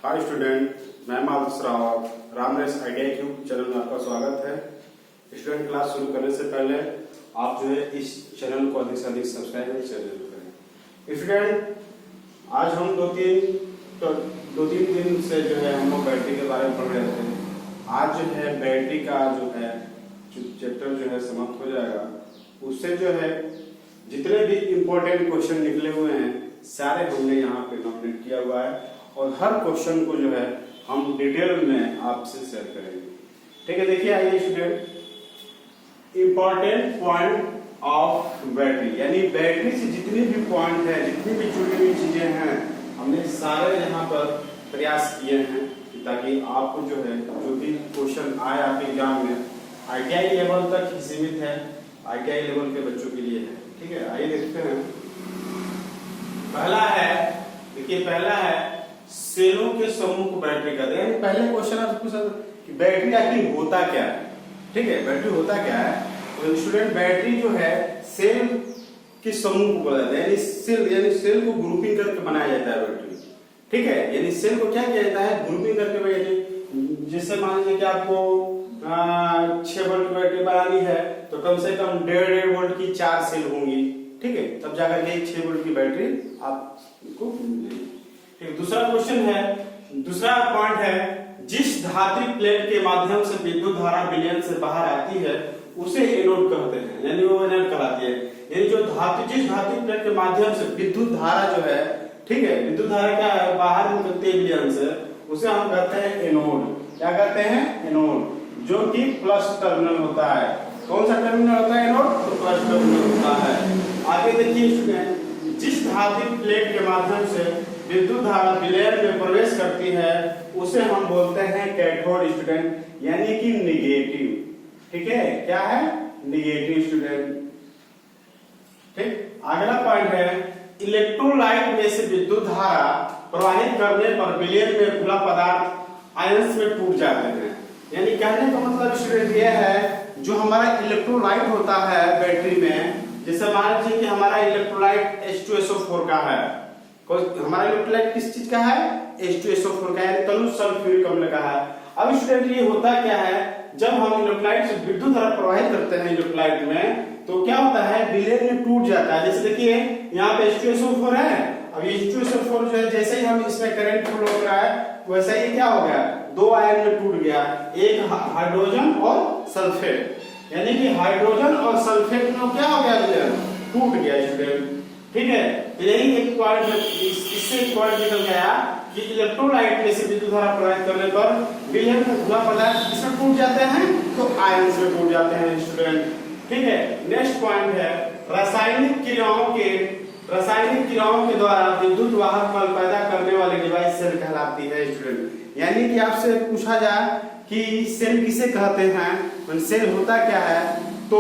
हाय student, मैं माधव रावत रामरेस idea cube channel में आपका स्वागत है। स्टूडेंट, क्लास शुरू करने से पहले आप जो है इस चैनल को अधिक से अधिक सब्सक्राइब करें। स्टूडेंट, आज हम दो तीन दिन से जो है हम लोग बैटरी के बारे में पढ़ रहे थे। आज जो है बैटरी का जो चैप्टर जो है समाप्त हो जाएगा। उससे जो है जितने भी इम्पोर्टेंट क्वेश्चन निकले हुए हैं सारे हमने यहाँ पे नोट किया हुआ है और हर क्वेश्चन को जो है हम डिटेल में आपसे शेयर करेंगे। ठीक है, देखिए आइए student, important point of battery, यानी बैटरी से जितनी भी पॉइंट है, जितनी भी जुड़ी हुई चीजें हैं, हमने सारे यहाँ पर प्रयास किए हैं ताकि आपको जो है जो भी क्वेश्चन आए आपके एग्जाम में ITI लेवल तक ही सीमित है, ITI लेवल के बच्चों के लिए है। ठीक है, आइए देखते हैं। पहला है सेलों के समूह को बैटरी कहते हैं। पहले क्वेश्चन आपसे पूछा कि बैटरी आखिर होता क्या है। ठीक है, बैटरी होता क्या है? तो स्टूडेंट, बैटरी जो है सेल के समूह को बोला जाता है, यानी सेल को ग्रुपिंग करके बनाया जाता है बैटरी। ठीक है, यानी सेल को क्या किया जाता है, ग्रुपिंग करके बैटरी। जिससे मान लीजिए कि आपको 6 वोल्ट की बैटरी बनानी है तो कम से कम 1.5 वोल्ट की 4 सेल होंगी। ठीक है, तब जाकर के 6 वोल्ट की बैटरी आपको मिलेगी। ठीक, दूसरा पॉइंट है जिस धात्विक प्लेट के माध्यम से विद्युत धारा विलयन से बाहर आती है उसे एनोड कहते हैं, यानी वो एनोड कहलाती है। यानी जिस धात्विक प्लेट के माध्यम से विद्युत धारा जो है, ठीक है, विद्युत धारा क्या है, बाहर निकलती है विलयन से, उसे हम कहते हैं एनोड। क्या कहते हैं? एनोड, जो कि प्लस टर्मिनल होता है। कौन सा टर्मिनल होता है? एनोड, तो प्लस टर्मिनल होता है। आगे देखिए स्टूडेंट, जिस धात्विक प्लेट के माध्यम से विद्युत धारा विलयन में प्रवेश करती है उसे हम बोलते हैं कैथोड स्टूडेंट, यानी कि निगेटिव। ठीक है, क्या है? Negative student. ठीक, अगला पॉइंट है इलेक्ट्रोलाइट में से विद्युत धारा प्रवाहित करने पर विलयन में खुला पदार्थ आयंस में टूट जाते हैं। यानी कहने का मतलब स्टूडेंट यह है, जो हमारा इलेक्ट्रोलाइट होता है बैटरी में, जैसे मान लीजिए कि हमारा इलेक्ट्रोलाइट H2SO4 का है। हमारा इलेक्ट्रोलाइट किस चीज का है? H2SO4 का, यानी तनु सल्फ्यूरिक अम्ल का है। अब स्टूडेंट, ये होता क्या है, जब हम इलेक्ट्रोलाइट से विद्युत धारा प्रवाहित करते हैं इलेक्ट्रोलाइट में, तो क्या होता है, विलयन में टूट जाता है। जैसे देखिए यहाँ पे H2SO4 है। अब H2SO4 जो है, जैसे ही हम इसमें करंट फ्लो हो रहा है वैसे ही क्या हो गया, 2 आयन में टूट गया, एक हाइड्रोजन और सल्फेट। यानी कि हाइड्रोजन और सल्फेट में क्या हो गया, विलयन टूट गया स्टूडेंट। ठीक है, यही एक पॉइंट, इससे एक पॉइंट निकल गया कि इलेक्ट्रोलाइट में से विद्युत धारा प्रवाहित करने पर विलयन में खुला पदार्थ किसमें टूट जाते हैं, तो आयंस में टूट जाते हैं स्टूडेंट। ठीक है, नेक्स्ट पॉइंट है रासायनिक क्रियाओं के द्वारा विद्युत वाहक बल पैदा करने वाली डिवाइस सेल कहलाती है स्टूडेंट। यानी कि आपसे पूछा जाए कि सेल किसे कहते हैं, सेल होता क्या है, तो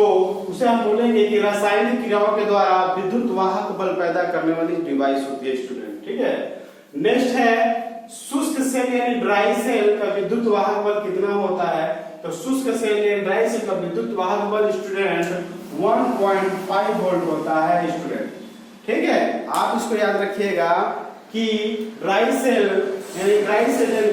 उसे हम बोलेंगे कि रासायनिक क्रियाओं के द्वारा विद्युत वाहक बल पैदा करने वाली डिवाइस होती है स्टूडेंट। ठीक है, नेक्स्ट है शुष्क सेल यानी ड्राई सेल का विद्युत वाहक बल कितना होता है, तो शुष्क सेल यानी ड्राई सेल का विद्युत वाहक बल स्टूडेंट 1.5 वोल्ट होता है स्टूडेंट। ठीक है, आप इसको याद रखिएगा कि ड्राई सेल यानी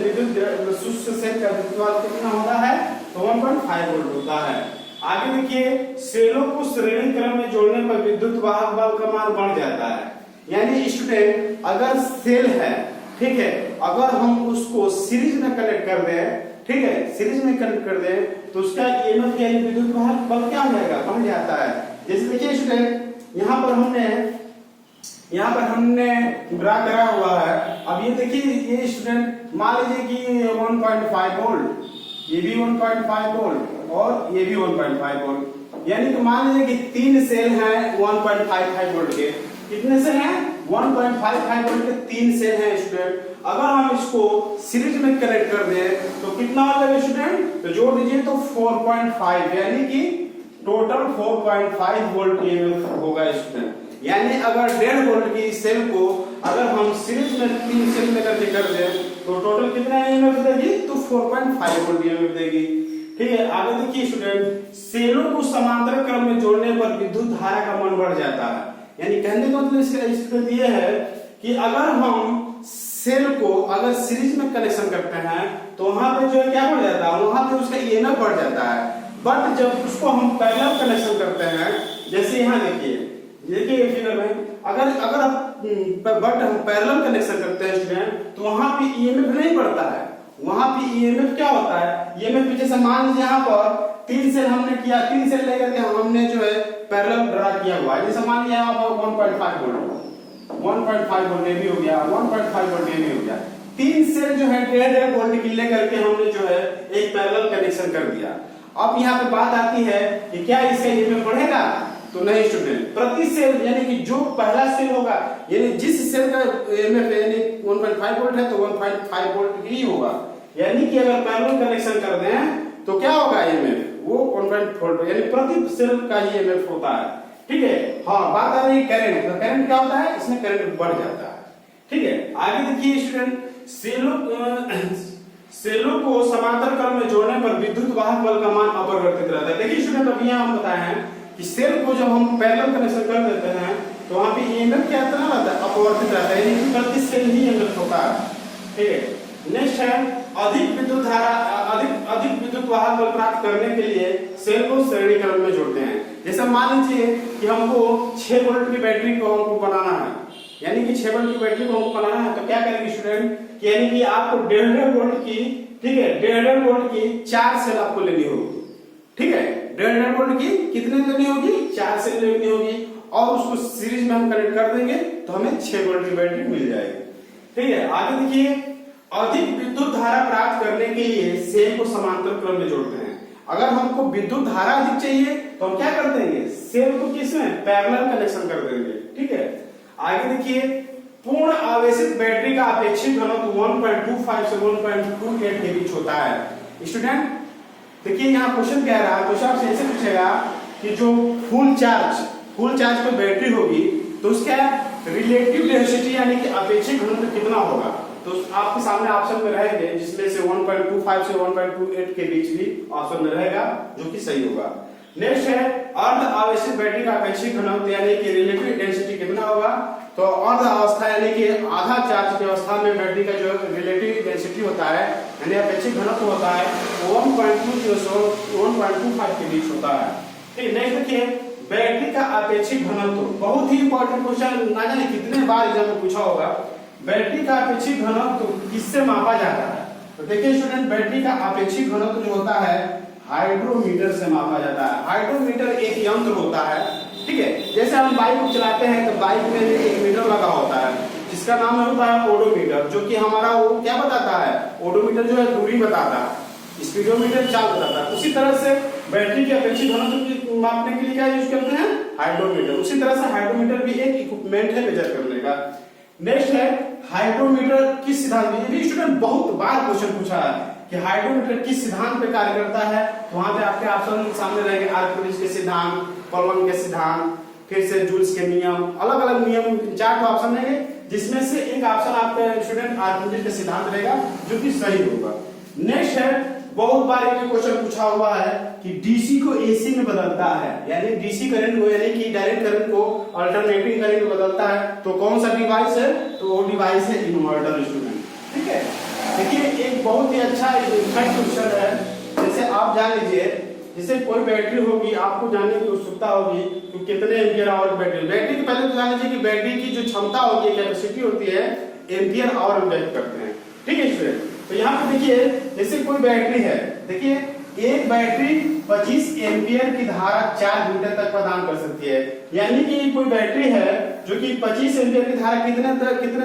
विद्युत शुष्क सेल का विद्युत वाहक कितना होता है, तो 1.5 वोल्ट होता है। आगे देखिए, सेलों को श्रेणी क्रम में जोड़ने पर विद्युत वाहक बल का मान बढ़ जाता है। यानी स्टूडेंट, अगर सेल है, ठीक है, अगर हम उसको सीरीज में कनेक्ट कर दें, ठीक है, सीरीज में कनेक्ट कर दें तो उसका ईएमएफ यानी विद्युत वाहक बल क्या हो जाएगा, बढ़ जाता है। जैसे देखिए स्टूडेंट, यहाँ पर हमने ड्रा करा हुआ है। अब ये देखिए, ये स्टूडेंट मान लीजिए कि 1.5 वोल्ट, ये भी 1.5 वोल्ट और ये भी 1.5 वोल्ट, यानी कि मान लीजिए कि 3 सेल हैं 1.55 वोल्ट के। कितने सेल हैं? 1.55 वोल्ट के 3 सेल हैं स्टूडेंट। अगर हम इसको सीरीज में कनेक्ट कर दें तो कितना आ जाएगा स्टूडेंट, तो जोड़ दीजिए तो 4.5, यानी कि टोटल 4.5 वोल्ट होगा स्टूडेंट। यानी अगर 1.5 वोल्ट की सेल को अगर हम सीरीज में 3 सेल में करके कर दें तो टोटल कितना ईएमएफ देगी, तो 4.5 वोल्ट ईएमएफ देगी। ठीक है, आगे देखिए स्टूडेंट, सेलों को समांतर क्रम में जोड़ने पर विद्युत धारा का मान बढ़ जाता है। यानी कहने का मतलब इसका ये है कि अगर हम सेल को अगर सीरीज में कनेक्शन करते हैं तो वहां पे जो है क्या बढ़ जाता है, वहां पे उसका ईएमएफ बढ़ जाता है। बट जब उसको हम पैरेलल कनेक्शन करते हैं, जैसे यहाँ देखिए फिगर में, अगर बट हम पैरेलल कनेक्शन करते हैं स्टूडेंट, तो वहां पे ईएमएफ नहीं बढ़ता है। वहां पे ईएमएफ क्या होता है, ईएमएफ जैसे मान लीजिए यहाँ पर 3 सेल हमने किया, 3 सेल लेकर के हमने जो है पैरेलल ड्रा किया हुआ है। जैसे मान लिया यहाँ पर 1.5 वोल्ट ये भी हो गया, 1.5 वोल्ट ये भी हो गया। 3 सेल जो है 1.5 वोल्ट की लेकर के हमने जो है एक पैरेलल कनेक्शन कर दिया। अब यहाँ पे बात आती है कि क्या इसका ईएमएफ बढ़ेगा, तो नहीं स्टूडेंट। प्रति सेल यानी कि जो पहला सेल होगा, यानी जिस सेल का ईएमएफ यानी 1.5 वोल्ट है तो 1.5 वोल्ट ही होगा। यानी कि अगर पैरेलल कनेक्शन कर दें तो क्या होगा ईएमएफ, वो 1.5 वोल्ट यानी प्रति सेल का ही ईएमएफ होता है। ठीक है। हाँ, बात आ रही है करंट। तो करंट क्या होता है, इसमें करंट बढ़ जाता है। ठीक है। आगे देखिए स्टूडेंट, सेलों को समांतर क्रम में जोड़ने पर विद्युत वाहक बल का मान अपरिवर्तित रहता है। देखिए स्टूडेंट, अभी यहाँ हम बताए हैं कि सेल को जब हम पैरेलल कनेक्शन कर देते हैं तो वहां पे ईएमएफ क्या रहता है, अपरिवर्तित रहता है, यानी प्रति सेल ही ईएमएफ होता है। ठीक है। नेक्स्ट है अधिक विद्युत धारा, अधिक विद्युत वाहक बल प्राप्त करने के लिए सेल को श्रेणी क्रम में जोड़ते हैं। जैसे मान लीजिए कि हमको 6 वोल्ट की बैटरी को हमको बनाना है, यानी कि 6 वोल्ट की बैटरी को हमको बनाना है, तो क्या करेंगे स्टूडेंट, यानी कि आपको 1.5 वोल्ट की, ठीक है, 1.5 वोल्ट की 4 सेल आपको लेनी होगी। ठीक है। 1.5 वोल्ट की कितने लेनी होगी, 4 सेल लेनी होगी, और उसको सीरीज में हम कनेक्ट कर देंगे तो हमें 6 वोल्ट की बैटरी मिल जाएगी। ठीक है। आगे देखिए, अधिक विद्युत धारा प्राप्त करने के लिए सेल को समांतर क्रम में जोड़ते हैं। अगर हमको विद्युत धारा अधिक चाहिए तो हम क्या कर देंगे, सेल को किसमें, पैरेलल कनेक्शन कर देंगे। ठीक है। आगे देखिए, पूर्ण आवेशित बैटरी का अपेक्षित घनत्व 1.25 से 1.28 के बीच होता है। स्टूडेंट देखिए, यहाँ क्वेश्चन कह रहा है, क्वेश्चन आपसे ऐसे पूछेगा कि जो फुल चार्ज पे बैटरी होगी तो उसका रिलेटिव डेंसिटी यानी कि अपेक्षित घनत्व कितना होगा। तो आपके सामने ऑप्शन में रहेंगे, जिसमें से 1.25 से 1.28 के बीच भी ऑप्शन में रहेगा, जो कि सही होगा। नेक्स्ट है अर्ध आवेशित बैटरी का अपेक्षित घनत्व यानी कि रिलेटिव डेंसिटी कितना होगा। तो अर्ध अवस्था यानी कि आधा चार्ज की अवस्था में बैटरी का जो रिलेटिव डेंसिटी होता है यानी अपेक्षित घनत्व होता है 1.20 से 1.25 के बीच होता है। ठीक। नेक्स्ट देखिए, बैटरी का अपेक्षित घनत्व, बहुत ही इंपॉर्टेंट क्वेश्चन, ना जाने कितने बार एग्जाम में पूछा होगा। बैटरी का अपेक्षित घनत्व किससे मापा जाता है, तो देखिए स्टूडेंट, बैटरी का अपेक्षित घनत्व जो होता है हाइड्रोमीटर से मापा जाता है। हाइड्रोमीटर एक यंत्र होता है। ठीक है। जैसे हम बाइक को चलाते हैं तो बाइक में एक मीटर लगा होता है जिसका नाम होता है ओडोमीटर, जो कि हमारा वो क्या बताता है, ओडोमीटर जो है दूरी बताता है, स्पीडोमीटर चाल बताता है। उसी तरह से बैटरी के अपेक्षित घनत्व को मापने के लिए क्या यूज करते हैं, हाइड्रोमीटर। उसी तरह से हाइड्रोमीटर भी एक इक्विपमेंट है मेजर करने का। नेक्स्ट है हाइड्रोमीटर किस सिद्धांत में, ये भी स्टूडेंट बहुत बार क्वेश्चन पूछा है कि हाइड्रोमीटर किस सिद्धांत पे कार्य करता है। तो वहां पे आपके ऑप्शन सामने रहेंगे, आर्किमिडीज के सिद्धांत, कॉलम के सिद्धांत, फिर से जूल्स के नियम, अलग अलग नियम, 4 ऑप्शन रहेंगे, जिसमें से एक ऑप्शन आपका स्टूडेंट आर्किमिडीज का सिद्धांत रहेगा, जो कि सही होगा। नेक्स्ट है, बहुत बार एक क्वेश्चन पूछा हुआ है कि डीसी को एसी में बदलता है, यानी डीसी करंट को यानी कि डायरेक्ट करंट को अल्टरनेटिंग करंट में बदलता है, तो कौन सा डिवाइस है, तो वो डिवाइस है इन्वर्टर स्टूडेंट। ठीक है। देखिए, एक बहुत ही अच्छा क्वेश्चन है। जैसे आप जान लीजिए, जैसे कोई बैटरी होगी, आपको जानने की उत्सुकता होगी कि कितने एम्पियर आवर बैटरी, बैटरी के पहले तो जान लीजिए कि बैटरी की जो क्षमता होती है, कैपेसिटी होती है, एम्पियर आवर में व्यक्त करते हैं। ठीक है स्टूडेंट। तो यहाँ पे देखिए, जैसे कोई बैटरी है, देखिए एक बैटरी 25 एम्पियर की धारा 4 घंटे तक प्रदान कर सकती है। यानी कि कोई बैटरी है जो कि 25 एम्पियर की धारा कितने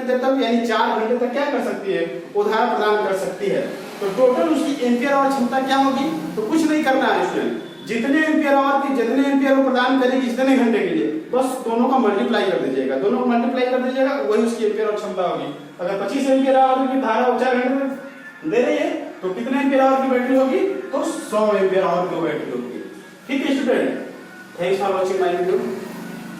देर तक यानी 4 घंटे तक क्या कर सकती है, वो धारा प्रदान कर सकती है। तो टोटल उसकी एम्पियर आवर क्षमता क्या होगी, तो कुछ नहीं करना है स्टूडेंट, जितने एम्पियर आवर की जितने एम्पियर वो प्रदान करेगी इतने घंटे के लिए, बस दोनों का मल्टीप्लाई कर दीजिएगा, दोनों को मल्टीप्लाई कर दीजिएगा, वही उसकी एम्पियर आवर क्षमता होगी। अगर 25 एम्पियर आवर की धारा 4 घंटे दे रही है तो कितने एम्पियर आवर की बैटरी होगी, तो 100 एम्पियर आवर की बैटरी होगी। ठीक है student, thanks for watching my video.